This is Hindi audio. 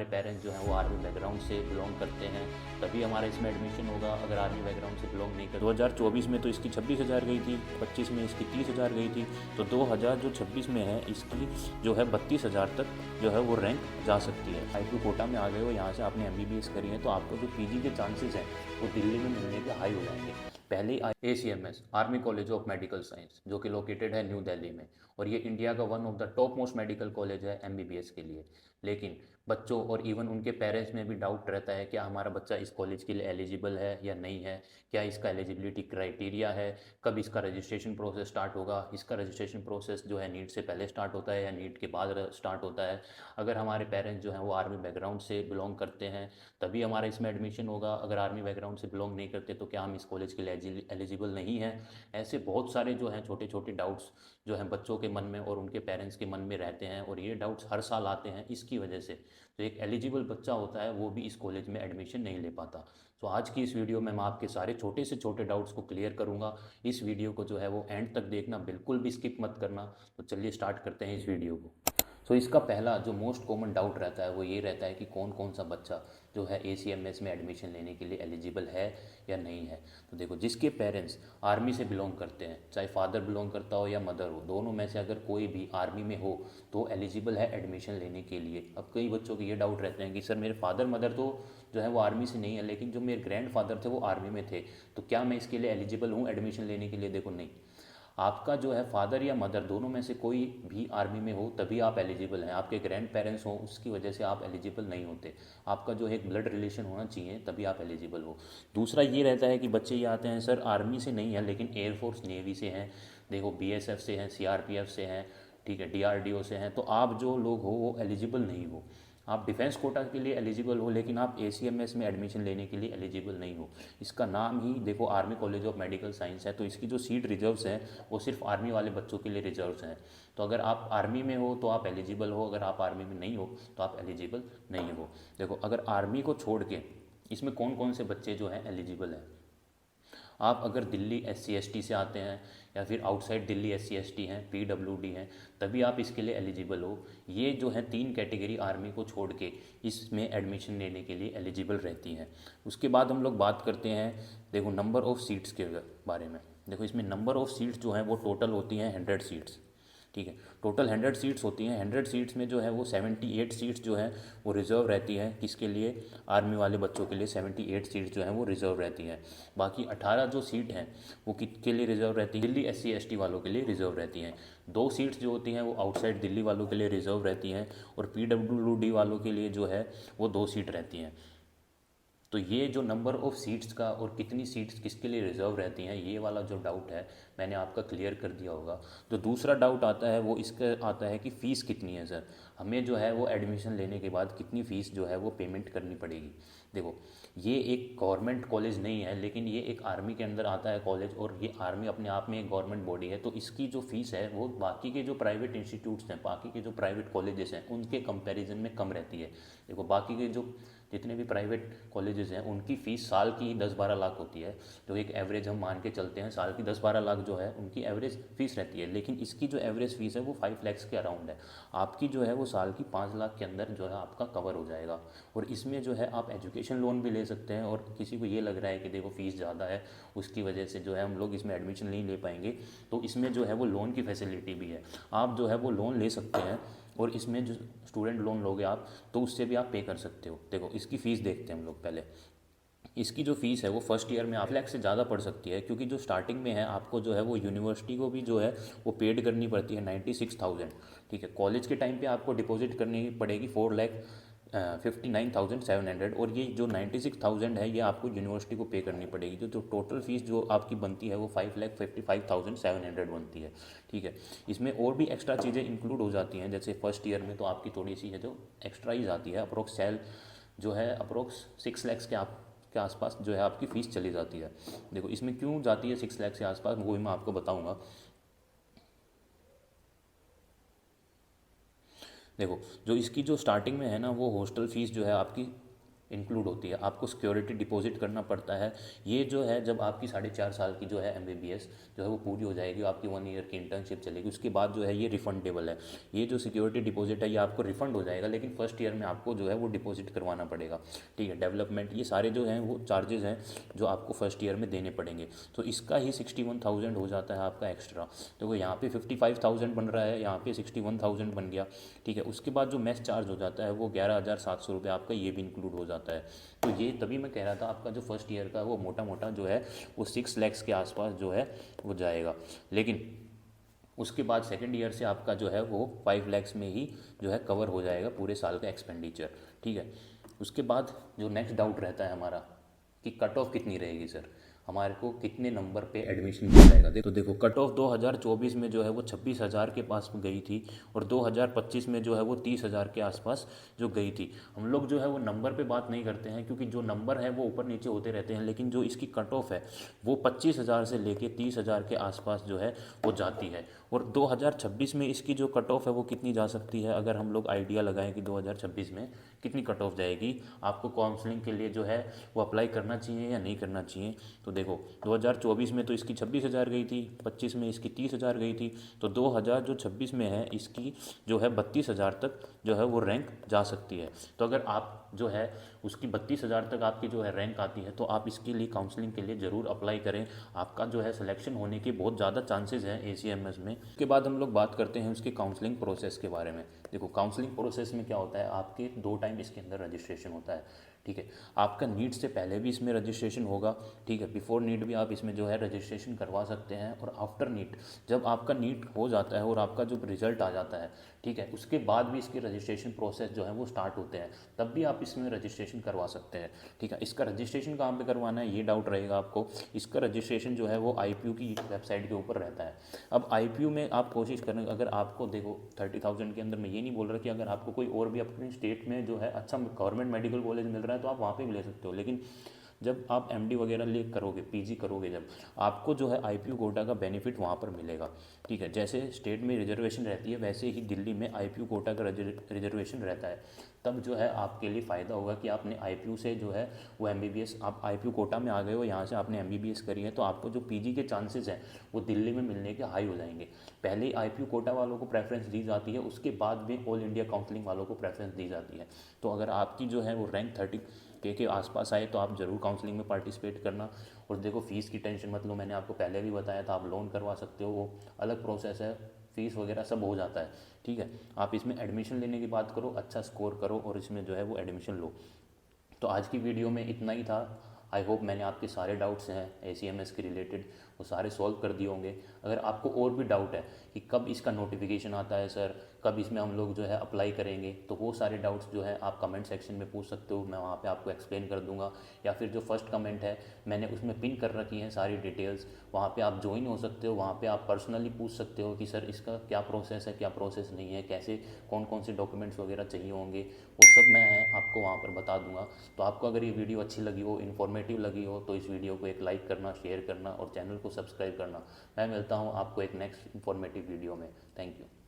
पेरेंट्स जो हैं वो आर्मी बैकग्राउंड से बिलोंग करते हैं तभी हमारा इसमें एडमिशन होगा। अगर आर्मी बैकग्राउंड से बिलोंग नहीं कर 2024 में तो इसकी 26,000 गई थी, 25 में इसकी 30,000 गई थी, तो 2000 जो 26 में है इसकी जो है 32,000 तक जो है वो रैंक जा सकती है। IQ कोटा में आ गए हो, यहाँ से आपने MBBS करी है तो आपको जो PG के चांसेस हैं वो दिल्ली में मिलने के हाई हो जाएंगे। पहले ACMS army college of medical science जो कि लोकेटेड है न्यू दिल्ली में, और ये इंडिया का one of the top most medical college है MBBS के लिए। लेकिन बच्चों और इवन उनके पेरेंट्स में भी डाउट रहता है क्या हमारा बच्चा इस कॉलेज के लिए एलिजिबल है या नहीं है, क्या इसका एलिजिबिलिटी क्राइटेरिया है, कब इसका रजिस्ट्रेशन प्रोसेस स्टार्ट होगा। इसका रजिस्ट्रेशन प्रोसेस जो है नीट से पहले स्टार्ट होता है या नीट के बाद स्टार्ट होता है। अगर हमारे पेरेंट्स जो हैं वो आर्मी बैकग्राउंड से बिलोंग करते हैं तभी हमारा इसमें एडमिशन होगा। अगर आर्मी बैकग्राउंड से बिलोंग नहीं करते तो क्या हम इस कॉलेज के लिए एलिजिबल नहीं हैं। ऐसे बहुत सारे जो हैं छोटे छोटे डाउट्स जो हैं बच्चों के मन में और उनके पेरेंट्स के मन में रहते हैं, और ये डाउट्स हर साल आते हैं। इसकी वजह से जो एक एलिजिबल बच्चा होता है वो भी इस कॉलेज में एडमिशन नहीं ले पाता। तो आज की इस वीडियो में मैं आपके सारे छोटे से छोटे डाउट्स को क्लियर करूंगा। इस वीडियो को जो है वो एंड तक देखना, बिल्कुल भी स्किप मत करना। तो चलिए स्टार्ट करते हैं इस वीडियो को। सो इसका पहला जो मोस्ट कॉमन डाउट रहता है वो ये रहता है कि कौन कौन सा बच्चा जो है ACMS में एडमिशन लेने के लिए एलिजिबल है या नहीं है। तो देखो, जिसके पेरेंट्स आर्मी से बिलोंग करते हैं, चाहे फादर बिलोंग करता हो या मदर हो, दोनों में से अगर कोई भी आर्मी में हो तो एलिजिबल है एडमिशन लेने के लिए। अब कई बच्चों के ये डाउट रहते हैं कि सर मेरे फादर मदर तो जो है वो आर्मी से नहीं है, लेकिन जो मेरे ग्रैंड फादर थे वो आर्मी में थे, तो क्या मैं इसके लिए एलिजिबल हूँ एडमिशन लेने के लिए। देखो, नहीं, आपका जो है फादर या मदर दोनों में से कोई भी आर्मी में हो तभी आप एलिजिबल हैं। आपके ग्रैंड पेरेंट्स हो उसकी वजह से आप एलिजिबल नहीं होते। आपका जो एक ब्लड रिलेशन होना चाहिए तभी आप एलिजिबल हो। दूसरा ये रहता है कि बच्चे ये आते हैं सर आर्मी से नहीं है लेकिन एयरफोर्स नेवी से हैं, देखो BSF से हैं, CRPF से हैं, ठीक है, DRDO से हैं, तो आप जो लोग हो वो एलिजिबल नहीं हो। आप डिफेंस कोटा के लिए एलिजिबल हो लेकिन आप ACMS में एडमिशन लेने के लिए एलिजिबल नहीं हो। इसका नाम ही देखो army college of medical science है, तो इसकी जो सीट रिजर्व्स हैं वो सिर्फ आर्मी वाले बच्चों के लिए रिजर्व्स हैं। तो अगर आप आर्मी में हो तो आप एलिजिबल हो, अगर आप आर्मी में नहीं हो तो आप एलिजिबल नहीं हो। देखो, अगर आर्मी को छोड़ के इसमें कौन कौन से बच्चे जो हैं एलिजिबल हैं। आप अगर दिल्ली SC ST से आते हैं या फिर आउटसाइड दिल्ली SC ST हैं, PWD हैं, तभी आप इसके लिए एलिजिबल हो। ये जो है 3 कैटेगरी आर्मी को छोड़ के इसमें एडमिशन लेने के लिए एलिजिबल रहती हैं। उसके बाद हम लोग बात करते हैं देखो नंबर ऑफ़ सीट्स के बारे में। देखो, इसमें नंबर ऑफ़ सीट्स जो हैं वो टोटल होती हैं 100 सीट्स, ठीक है। टोटल 100 सीट्स होती हैं। 100 सीट्स में जो है वो 78 सीट्स जो हैं वो रिज़र्व रहती हैं। किसके लिए? आर्मी वाले बच्चों के लिए 78 सीट्स जो हैं वो रिज़र्व रहती हैं। बाकी 18 जो सीट हैं वो किसके लिए रिज़र्व रहती हैं? दिल्ली SC ST वालों के लिए रिज़र्व रहती हैं। 2 सीट्स जो होती हैं वो आउटसाइड दिल्ली वालों के लिए रिज़र्व रहती हैं, और PWD वालों के लिए जो है वो 2 सीट रहती हैं। तो ये जो नंबर ऑफ़ सीट्स का और कितनी सीट्स किसके लिए रिज़र्व रहती हैं, ये वाला जो डाउट है मैंने आपका क्लियर कर दिया होगा। जो दूसरा डाउट आता है वो इसका आता है कि फ़ीस कितनी है सर, हमें जो है वो एडमिशन लेने के बाद कितनी फ़ीस जो है वो पेमेंट करनी पड़ेगी। देखो, ये एक गवर्नमेंट कॉलेज नहीं है लेकिन ये एक आर्मी के अंदर आता है कॉलेज, और ये आर्मी अपने आप में एक गवर्नमेंट बॉडी है, तो इसकी जो फ़ीस है वो बाकी के जो प्राइवेट इंस्टीट्यूट्स हैं, बाकी के जो प्राइवेट कॉलेजेस हैं उनके कंपैरिजन में कम रहती है। देखो, बाकी के जो जितने भी प्राइवेट कॉलेजेस हैं उनकी फ़ीस साल की 10-12 लाख होती है, जो एक एवरेज हम मान के चलते हैं, साल की 10-12 लाख जो है उनकी एवरेज फ़ीस रहती है। लेकिन इसकी जो एवरेज फ़ीस है वो 5 लाख के अराउंड है। आपकी जो है वो साल की 5 लाख के अंदर जो है आपका कवर हो जाएगा। और इसमें जो है आप एजुकेशन लोन भी ले सकते हैं, और किसी को ये लग रहा है कि देखो फ़ीस ज़्यादा है उसकी वजह से जो है हम लोग इसमें एडमिशन नहीं ले पाएंगे, तो इसमें जो है वो लोन की फैसिलिटी भी है। आप जो है वो लोन ले सकते हैं, और इसमें जो स्टूडेंट लोन लोगे आप तो उससे भी आप पे कर सकते हो। देखो, इसकी फ़ीस देखते हैं हम लोग पहले। इसकी जो फ़ीस है वो फर्स्ट ईयर में 8 लाख से ज़्यादा पड़ सकती है, क्योंकि जो स्टार्टिंग में है आपको जो है वो यूनिवर्सिटी को भी जो है वो पेड करनी पड़ती है 96,000, ठीक है। कॉलेज के टाइम पे आपको डिपॉजिट करनी पड़ेगी 4,59,700, और ये जो 96,000 है ये आपको यूनिवर्सिटी को पे करनी पड़ेगी। जो टोटल फ़ीस जो आपकी बनती है वो 5,55,700 बनती है, ठीक है। इसमें और भी एक्स्ट्रा चीज़ें इंक्लूड हो जाती हैं, जैसे फर्स्ट ईयर में तो आपकी थोड़ी सी है जो एक्स्ट्रा ही जाती है। अप्रोक्स सेल जो है अप्रोक्स 6 लैक्स के आसपास जो है आपकी फ़ीस चली जाती है। देखो, इसमें क्यों जाती है 6 लाख के आसपास वो भी मैं आपको बताऊंगा। देखो, जो इसकी जो स्टार्टिंग में है ना वो हॉस्टल फ़ीस जो है आपकी इंक्लूड होती है, आपको सिक्योरिटी डिपॉजिट करना पड़ता है। ये जो है जब आपकी 4.5 साल की जो है MBBS जो है वो पूरी हो जाएगी, आपकी 1 ईयर की इंटर्नशिप चलेगी, उसके बाद जो है ये रिफंडेबल है। ये जो सिक्योरिटी डिपॉजिट है ये आपको रिफंड हो जाएगा, लेकिन फर्स्ट ईयर में आपको जो है वो डिपॉजिट करवाना पड़ेगा। ठीक है, डेवलपमेंट ये सारे जो हैं वो चार्जेस हैं जो आपको फर्स्ट ईयर में देने पड़ेंगे। तो इसका ही 61,000 हो जाता है आपका एक्स्ट्रा। तो वो यहाँ पे 55,000 बन रहा है, यहाँ पे 61,000 बन गया। ठीक है, उसके बाद जो मेस चार्ज हो जाता है वो 11,700 रुपये आपका ये भी इंक्लूड हो जाता है। तो ये तभी मैं कह रहा था आपका जो फर्स्ट ईयर का वो मोटा मोटा जो है वो 6 lakhs के आसपास जो है वो जाएगा। लेकिन उसके बाद सेकंड ईयर से आपका जो है वो 5 lakhs में ही जो है कवर हो जाएगा पूरे साल का एक्सपेंडिचर। ठीक है, उसके बाद जो नेक्स्ट डाउट रहता है हमारा कि कट ऑफ कितनी रहेगी सर, हमारे को कितने नंबर पे एडमिशन मिल जाएगा। तो देखो कट ऑफ 2024 में जो है वो 26,000 के पास गई थी, और 2025 में जो है वो 30,000 के आसपास जो गई थी। हम लोग जो है वो नंबर पे बात नहीं करते हैं, क्योंकि जो नंबर है वो ऊपर नीचे होते रहते हैं, लेकिन जो इसकी कट ऑफ है वो 25,000 से लेके 30,000 के आसपास जो है वो जाती है। और 2026 में इसकी जो कट ऑफ है वो कितनी जा सकती है, अगर हम लोग आइडिया लगाएं कि 2026 में कितनी कट ऑफ जाएगी, आपको काउंसलिंग के लिए जो है वो अप्लाई करना चाहिए या नहीं करना चाहिए। तो देखो 2024 में तो इसकी 26,000 गई थी, 25 में इसकी 30,000 गई थी, तो 2026 में है इसकी जो है 32,000 तक जो है वो रैंक जा सकती है। तो अगर आप जो है उसकी 32,000 तक आपकी जो है रैंक आती है, तो आप इसके लिए काउंसलिंग के लिए ज़रूर अप्लाई करें। आपका जो है सिलेक्शन होने के बहुत ज़्यादा चांसेस हैं ACMS में। उसके बाद हम लोग बात करते हैं उसके काउंसलिंग प्रोसेस के बारे में। देखो काउंसलिंग प्रोसेस में क्या होता है, आपके 2 टाइम इसके अंदर रजिस्ट्रेशन होता है। ठीक है, आपका नीट से पहले भी इसमें रजिस्ट्रेशन होगा। ठीक है, बिफोर नीट भी आप इसमें जो है रजिस्ट्रेशन करवा सकते हैं, और आफ्टर नीट जब आपका नीट हो जाता है और आपका जो रिजल्ट आ जाता है, ठीक है, उसके बाद भी इसके रजिस्ट्रेशन प्रोसेस जो है वो स्टार्ट होते हैं, तब भी आप इसमें रजिस्ट्रेशन करवा सकते हैं। ठीक है, इसका रजिस्ट्रेशन कहाँ पे करवाना है ये डाउट रहेगा आपको। इसका रजिस्ट्रेशन जो है वो IPU की वेबसाइट के ऊपर रहता है। अब IPU में आप कोशिश करें, अगर आपको देखो 30,000 के अंदर, मैं ये नहीं बोल रहा कि अगर आपको कोई और भी अपने स्टेट में जो है अच्छा गवर्नमेंट मेडिकल कॉलेज मिल रहा है तो आप वहाँ पे भी ले सकते हो, लेकिन जब आप MD वगैरह ले करोगे, PG करोगे, जब आपको जो है IPU कोटा का बेनिफिट वहाँ पर मिलेगा। ठीक है, जैसे स्टेट में रिजर्वेशन रहती है वैसे ही दिल्ली में IPU कोटा का रिजर्वेशन रहता है। तब जो है आपके लिए फ़ायदा होगा कि आपने IPU से जो है वो MBBS, आप IPU कोटा में आ गए हो, यहाँ से आपने MBBS करी है, तो आपको जो PG के चांसेस हैं वो दिल्ली में मिलने के हाई हो जाएंगे। पहले IPU कोटा वालों को प्रेफरेंस दी जाती है, उसके बाद में ऑल इंडिया काउंसलिंग वालों को प्रेफरेंस दी जाती है। तो अगर आपकी जो है वो रैंक 30 के आसपास आए तो आप ज़रूर काउंसलिंग में पार्टिसिपेट करना। और देखो फ़ीस की टेंशन मत लो, मैंने आपको पहले भी बताया था, आप लोन करवा सकते हो, वो अलग प्रोसेस है, फ़ीस वगैरह सब हो जाता है। ठीक है, आप इसमें एडमिशन लेने की बात करो, अच्छा स्कोर करो और इसमें जो है वो एडमिशन लो। तो आज की वीडियो में इतना ही था। आई होप मैंने आपके सारे डाउट्स हैं ACMS के रिलेटेड वो सारे सॉल्व कर दिए होंगे। अगर आपको और भी डाउट है कि कब इसका नोटिफिकेशन आता है सर, कब इसमें हम लोग जो है अप्लाई करेंगे, तो वो सारे डाउट्स जो है आप कमेंट सेक्शन में पूछ सकते हो, मैं वहाँ पे आपको एक्सप्लेन कर दूंगा। या फिर जो फर्स्ट कमेंट है मैंने उसमें पिन कर रखी हैं सारी डिटेल्स, वहाँ पे आप ज्वाइन हो सकते हो, वहाँ पे आप पर्सनली पूछ सकते हो कि सर इसका क्या प्रोसेस है, क्या प्रोसेस नहीं है, कैसे कौन कौन से डॉक्यूमेंट्स वगैरह चाहिए होंगे, वो सब मैं आपको वहाँ पर बता दूंगा। तो आपको अगर ये वीडियो अच्छी लगी हो, इन्फॉर्मेटिव लगी हो, तो इस वीडियो को एक लाइक करना, शेयर करना और चैनल को सब्सक्राइब करना। मैं मिलता हूँ आपको एक नेक्स्ट इन्फॉर्मेटिव वीडियो में। Thank you.